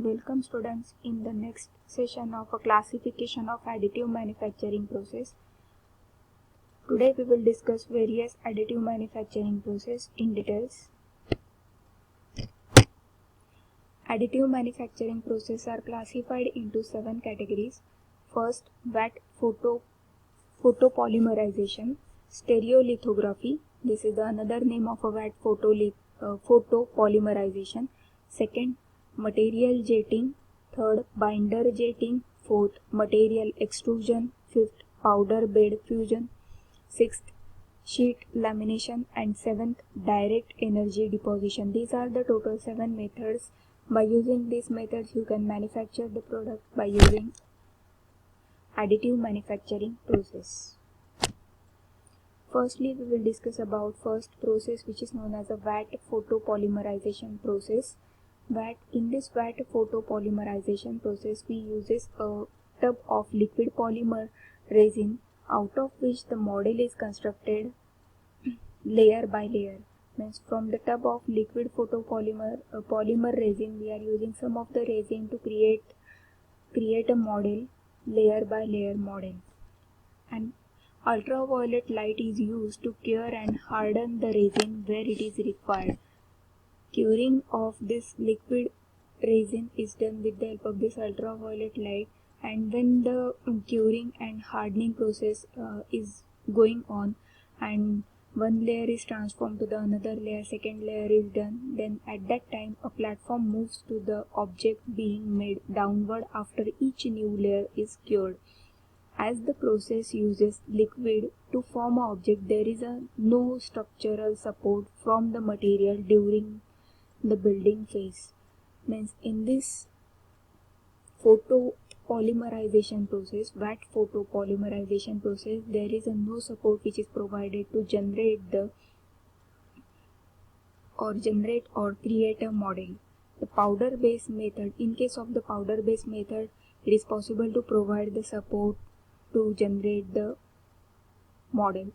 Welcome students in the next session of a classification of additive manufacturing process. Today we will discuss various additive manufacturing process in details. Additive manufacturing process are classified into 7 categories. First, VAT photopolymerization, stereolithography. This is another name of a VAT photopolymerization. Second, material jetting. Third, binder jetting. Fourth, material extrusion. Fifth, powder bed fusion. Sixth, sheet lamination. And seventh, direct energy deposition. These are the total 7 methods. By using these methods, you can manufacture the product by using additive manufacturing process. Firstly, we will discuss about first process, which is known as a VAT photopolymerization process. In this VAT photopolymerization process, we uses a tub of liquid polymer resin, out of which the model is constructed layer by layer. Means from the tub of liquid polymer resin, we are using some of the resin to create a model, layer by layer model. And ultraviolet light is used to cure and harden the resin where it is required. Curing of this liquid resin is done with the help of this ultraviolet light, and when the curing and hardening process is going on and one layer is transformed to the another layer, second layer is done, then at that time a platform moves to the object being made downward after each new layer is cured. As the process uses liquid to form an object, there is no structural support from the material during the building phase. Means in this photopolymerization process, VAT photopolymerization process, there is no support which is provided to generate or create a model. The powder-based method, in case of the powder-based method, it is possible to provide the support to generate the model.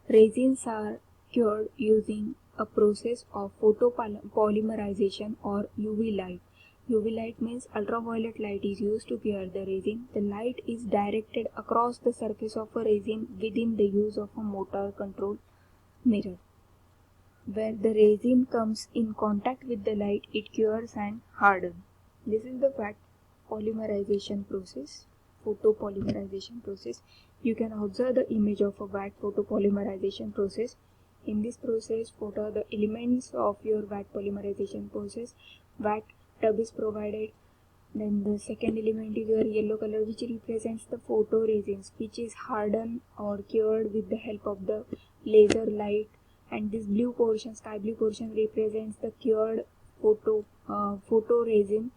Resins are cured using a process of photopolymerization or UV light. UV light means ultraviolet light is used to cure the resin. The light is directed across the surface of a resin within the use of a motor control mirror. Where the resin comes in contact with the light, it cures and hardens. This is the VAT polymerization process, photopolymerization process. You can observe the image of a VAT photopolymerization process. In this process, what are the elements of your VAT polymerization process? VAT tub is provided. Then the second element is your yellow color, which represents the photoresins, which is hardened or cured with the help of the laser light. And this blue portion, sky blue portion, represents the cured photoresin,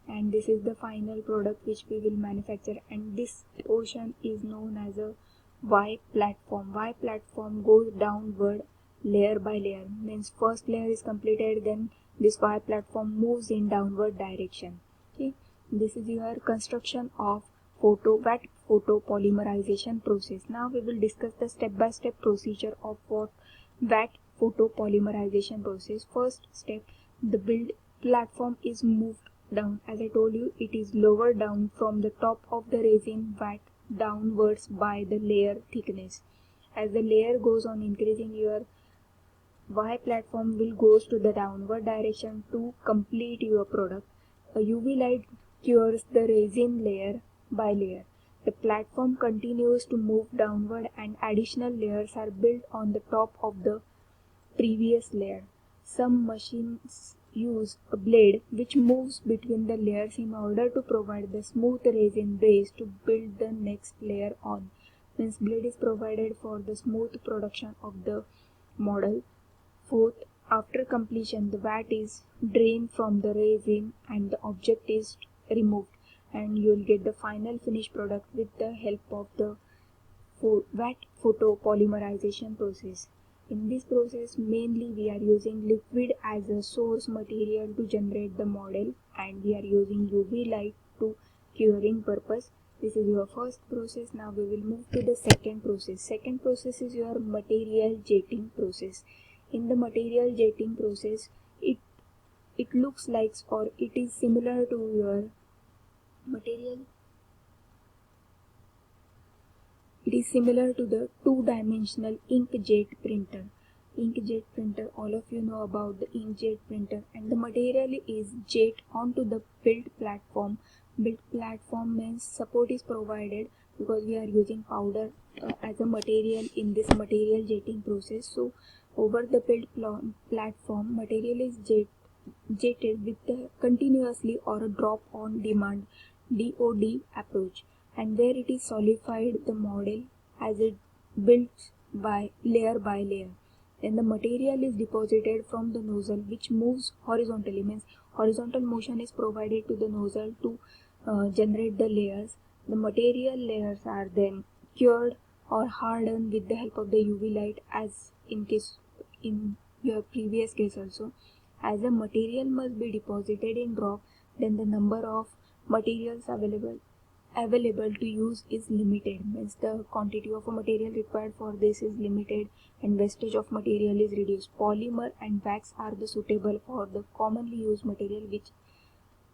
and this is the final product which we will manufacture. And this portion is known as a Y platform. Y platform goes downward layer by layer. Means first layer is completed, then this Y platform moves in downward direction. Okay, this is your construction of VAT photopolymerization process. Now we will discuss the step-by-step procedure of what VAT photopolymerization process. First step, the build platform is moved down. As I told you, it is lowered down from the top of the resin vat downwards by the layer thickness. As the layer goes on increasing, your Y platform will goes to the downward direction to complete your product. A UV light cures the resin layer by layer. The platform continues to move downward and additional layers are built on the top of the previous layer. Some machines use a blade which moves between the layers in order to provide the smooth resin base to build the next layer on. Means blade is provided for the smooth production of the model. Fourth, after completion, the VAT is drained from the resin and the object is removed, and you will get the final finished product with the help of the VAT photopolymerization process. In this process, mainly we are using liquid as a source material to generate the model, and we are using UV light to curing purpose. This is your first process. Now we will move to the second process. Second process is your material jetting process. In the material jetting process, it looks like or it is similar to your material. It is similar to the two-dimensional inkjet printer. Inkjet printer, all of you know about the inkjet printer, and the material is jet onto the build platform. Build platform means support is provided because we are using powder as a material in this material jetting process. So over the build platform, material is jetted with the continuously or a drop on demand DOD approach, and where it is solidified the model as it builds by layer. Then the material is deposited from the nozzle which moves horizontally, means horizontal motion is provided to the nozzle to generate the layers. The material layers are then cured or hardened with the help of the UV light, as in your previous case also. As the material must be deposited in drop, then the number of materials available to use is limited, means the quantity of a material required for this is limited and wastage of material is reduced. Polymer and wax are the suitable for the commonly used material, which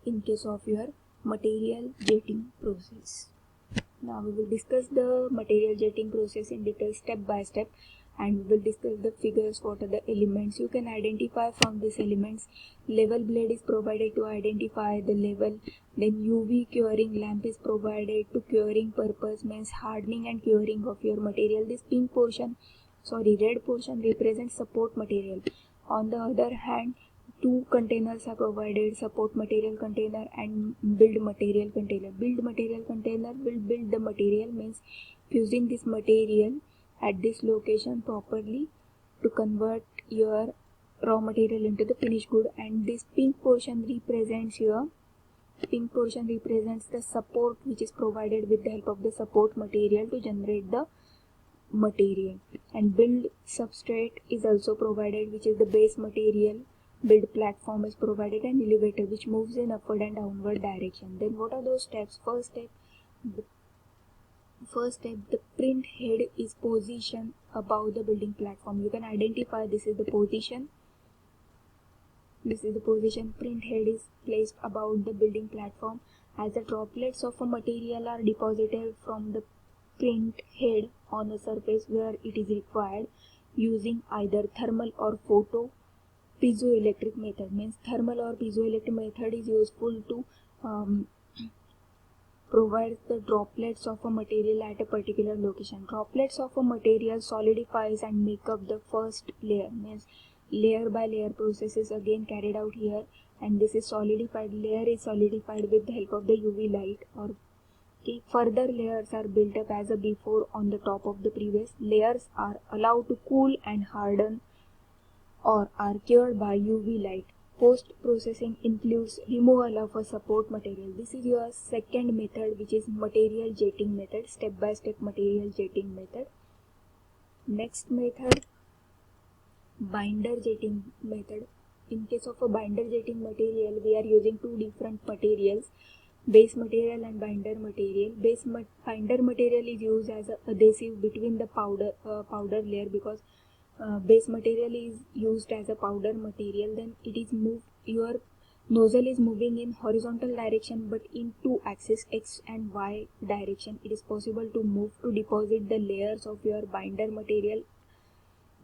in case of your material jetting process. Now we will discuss the material jetting process in detail step by step, and we will discuss the figures, what are the elements you can identify from these elements. Level blade is provided to identify the level, then UV curing lamp is provided to curing purpose, means hardening and curing of your material. This red portion represents support material. On the other hand, two containers are provided, support material container and build material container. Build material container will build the material, means fusing this material at this location properly to convert your raw material into the finished good. And this pink portion represents the support which is provided with the help of the support material to generate the material. And build substrate is also provided, which is the base material. Build platform is provided, and elevator which moves in upward and downward direction. Then what are those steps? First step, the print head is positioned above the building platform. You can identify this is the position. Print head is placed above the building platform. As the droplets of a material are deposited from the print head on the surface where it is required, using either thermal or photo piezoelectric method, means thermal or piezoelectric method is useful to provide the droplets of a material at a particular location. Droplets of a material solidifies and make up the first layer, means layer by layer process is again carried out here, and this is solidified. Layer is solidified with the help of the UV light, or further layers are built up as a before on the top of the previous. Layers are allowed to cool and harden or are cured by UV light. Post-processing includes removal of a support material. This is your second method, which is material jetting method, step-by-step material jetting method. Next method, binder jetting method. In case of a binder jetting material, we are using two different materials, base material and binder material. Binder material is used as an adhesive between the powder layer, because base material is used as a powder material. Then it is moved, your nozzle is moving in horizontal direction but in two axes, X and Y direction. It is possible to move to deposit the layers of your binder material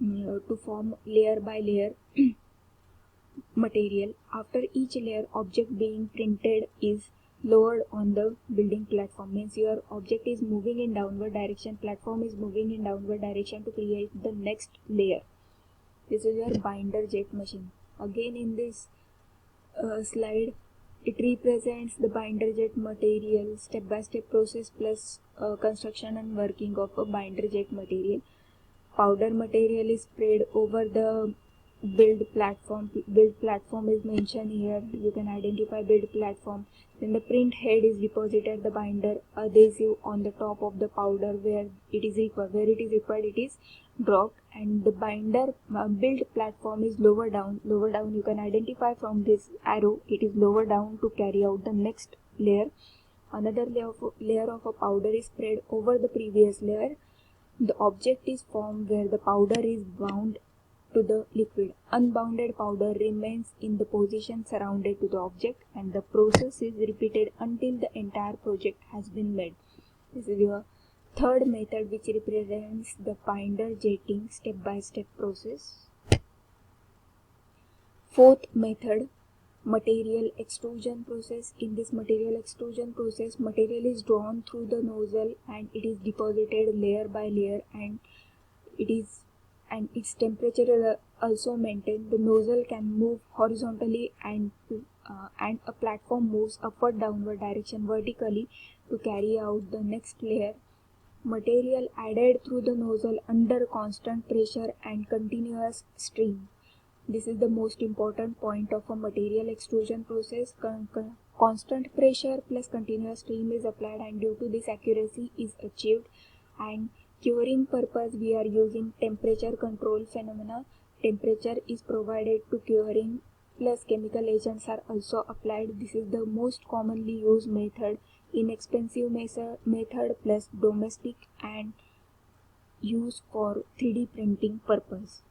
to form layer by layer material. After each layer, object being printed is lowered on the building platform, means your object is moving in downward direction, platform is moving in downward direction to create the next layer. This is your binder jet machine. Again in this slide, it represents the binder jet material step-by-step process plus construction and working of a binder jet material. Powder material is spread over the build platform. Build platform is mentioned here. You can identify build platform. Then the print head is deposited the binder adhesive on the top of the powder where it is required. Where it is required, it is dropped, and the binder build platform is lower down. You can identify from this arrow. It is lower down to carry out the next layer. Another layer of a powder is spread over the previous layer. The object is formed where the powder is bound to the liquid. Unbounded powder remains in the position surrounded to the object, and the process is repeated until the entire project has been made. This is your third method, which represents the binder jetting step-by-step process. Fourth method, material extrusion process. In this material extrusion process, material is drawn through the nozzle and it is deposited layer by layer, and its temperature is also maintained. The nozzle can move horizontally and a platform moves upward downward direction vertically to carry out the next layer. Material added through the nozzle under constant pressure and continuous stream. This is the most important point of a material extrusion process. Constant pressure plus continuous stream is applied, and due to this accuracy is achieved. And curing purpose, we are using temperature control phenomena. Temperature is provided to curing plus chemical agents are also applied. This is the most commonly used method. Inexpensive method plus domestic and used for 3D printing purpose.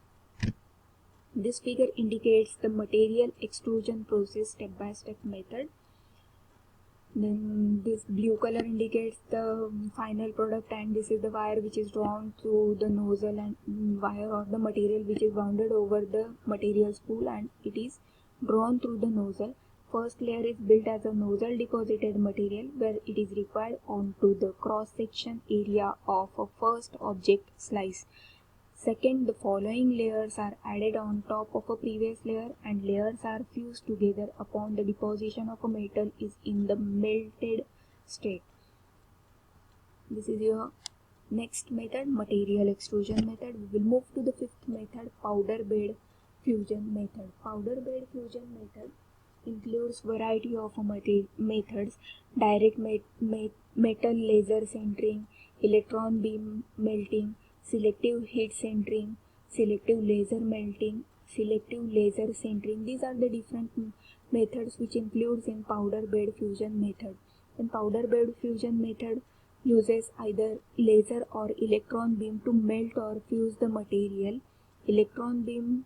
This figure indicates the material extrusion process step-by-step method. Then this blue color indicates the final product, and this is the wire which is drawn through the nozzle and wire or the material which is wounded over the material spool, and it is drawn through the nozzle. First layer is built as a nozzle deposited material where it is required onto the cross-section area of a first object slice. Second, the following layers are added on top of a previous layer, and layers are fused together upon the deposition of a metal is in the melted state. This is your next method, material extrusion method. We will move to the fifth method, powder bed fusion method. Powder bed fusion method includes variety of methods: direct metal laser sintering, electron beam melting, selective heat sintering, selective laser melting, selective laser sintering. These are the different methods which includes in powder bed fusion method. In powder bed fusion method uses either laser or electron beam to melt or fuse the material. Electron beam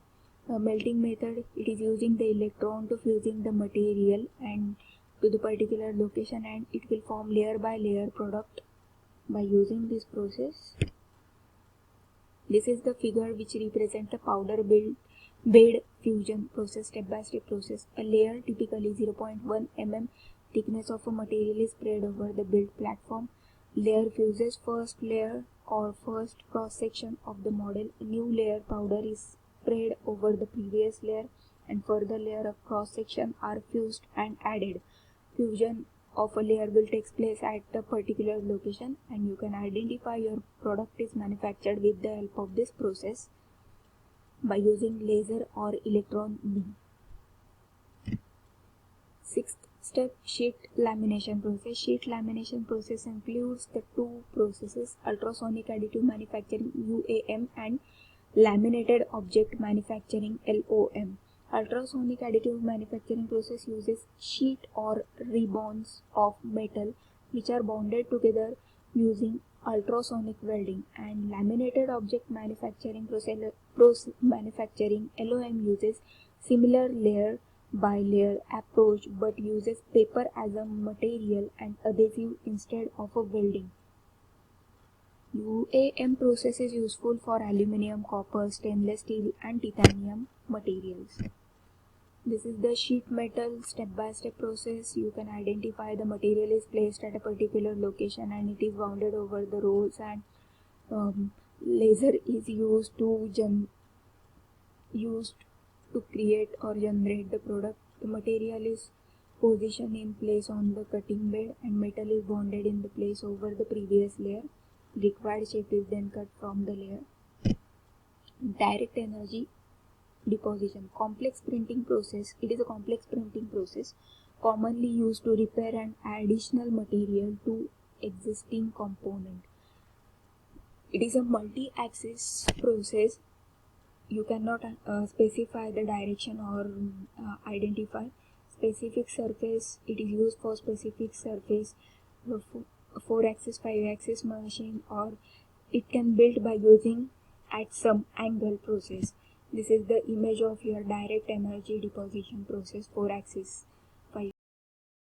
melting method, it is using the electron to fusing the material and to the particular location, and it will form layer by layer product by using this process. This is the figure which represents the powder bed fusion process, step-by-step process. A layer, typically 0.1 mm thickness of a material, is spread over the build platform. Layer fuses first layer or first cross section of the model. A new layer powder is spread over the previous layer, and further layer of cross section are fused and added. Fusion of a layer will take place at a particular location, and you can identify your product is manufactured with the help of this process by using laser or electron beam. Sixth step, sheet lamination process. Sheet lamination process includes the two processes: ultrasonic additive manufacturing UAM and laminated object manufacturing LOM. Ultrasonic additive manufacturing process uses sheet or ribbons of metal which are bonded together using ultrasonic welding, and laminated object manufacturing process manufacturing LOM uses similar layer by layer approach but uses paper as a material and adhesive instead of a welding. UAM process is useful for aluminum, copper, stainless steel and titanium materials. This is the sheet metal step-by-step process. You can identify the material is placed at a particular location and it is wounded over the rolls, and laser is used to create or generate the product. The material is positioned in place on the cutting bed and metal is bonded in the place over the previous layer. Required shape is then cut from the layer. Direct energy deposition. Complex printing process. It is a complex printing process commonly used to repair an additional material to existing component. It is a multi-axis process. You cannot specify the direction or identify specific surface. It is used for specific surface, 4-axis, 5-axis machine, or it can build by using at some angle process. This is the image of your direct energy deposition process 4 axis.